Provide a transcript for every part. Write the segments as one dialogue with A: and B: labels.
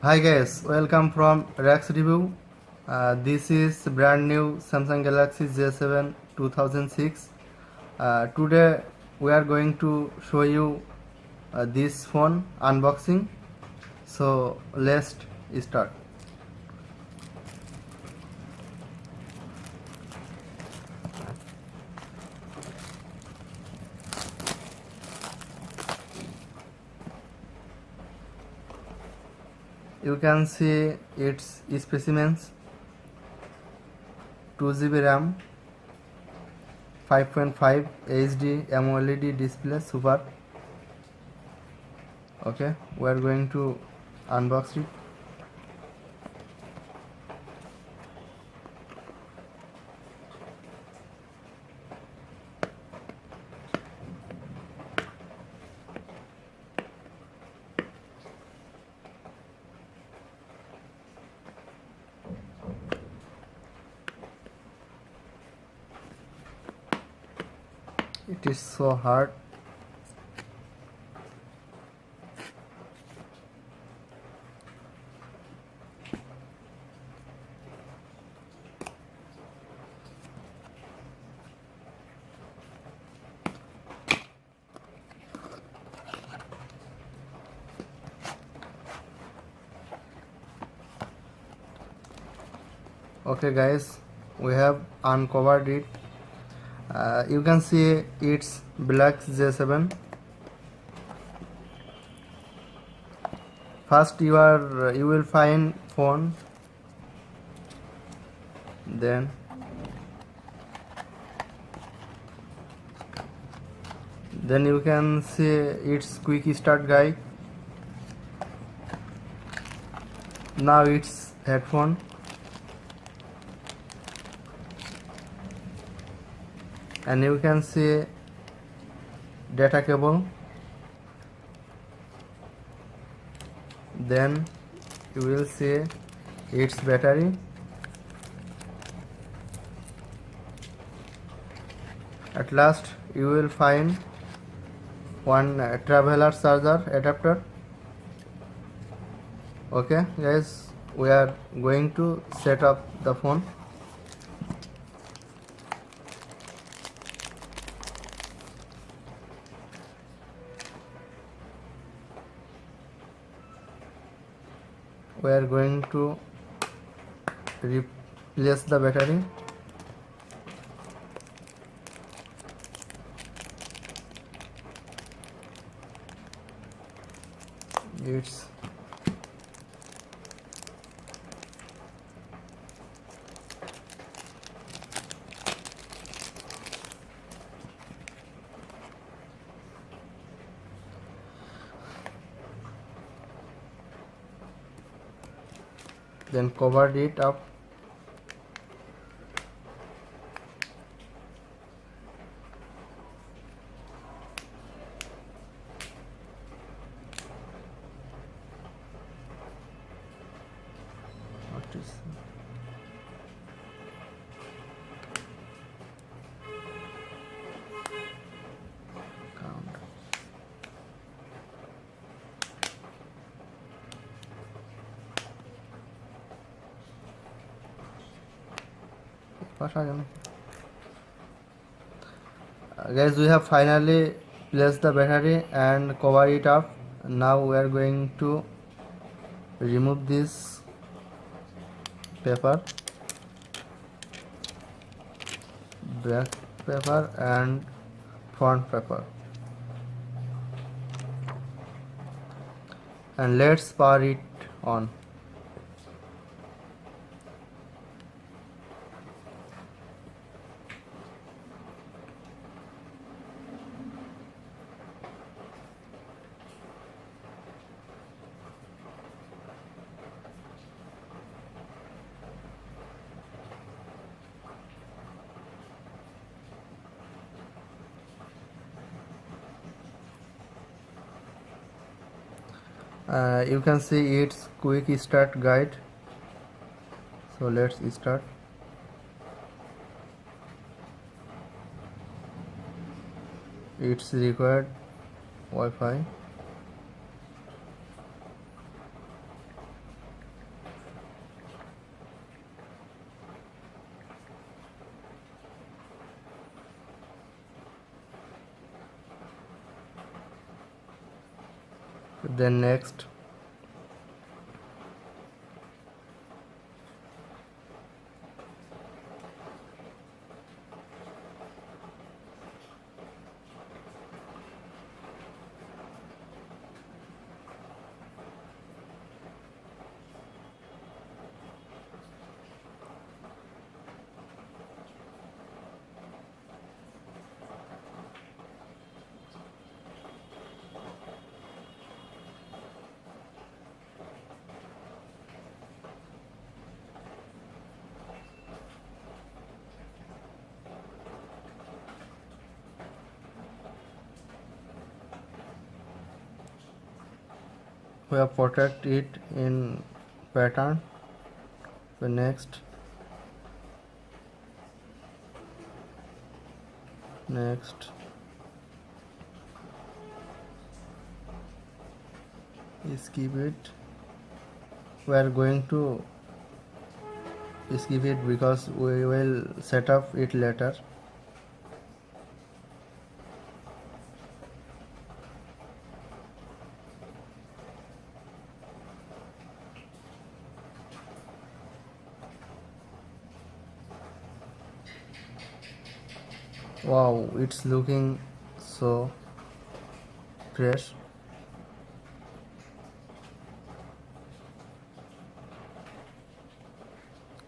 A: Hi guys, welcome from RaxReview. This is brand new Samsung Galaxy J7 2006. Today we are going to show you this phone unboxing. So let's start. You can see its specimens: 2GB RAM, 5.5 HD AMOLED display, super. Okay, we are going to unbox it. It is so hard. Okay guys, we have uncovered it. You can see it's black J7. First you will find phone, then you can see its quick start guide. Now it's headphone, and you can see data cable. Then you will see its battery. At last you will find one traveler charger adapter. Okay guys, we are going to set up the phone. We are going to replace the battery. It's then covered it up. What is count? Guys, we have finally placed the battery and cover it up. Now we are going to remove this paper, back paper and front paper, and let's power it on. You can see its quick start guide. So let's start. It's required Wi-Fi. then next. We have protect it in pattern. The next skip it. We are going to skip it because we will set up it later. Wow, it's looking so fresh.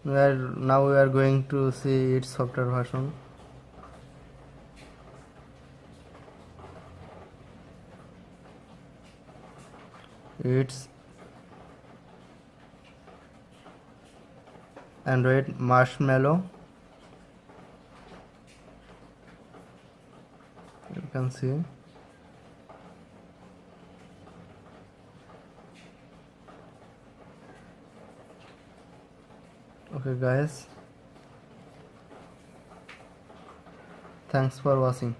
A: Now we are going to see its software version. It's Android Marshmallow. You can see. Okay guys, thanks for watching.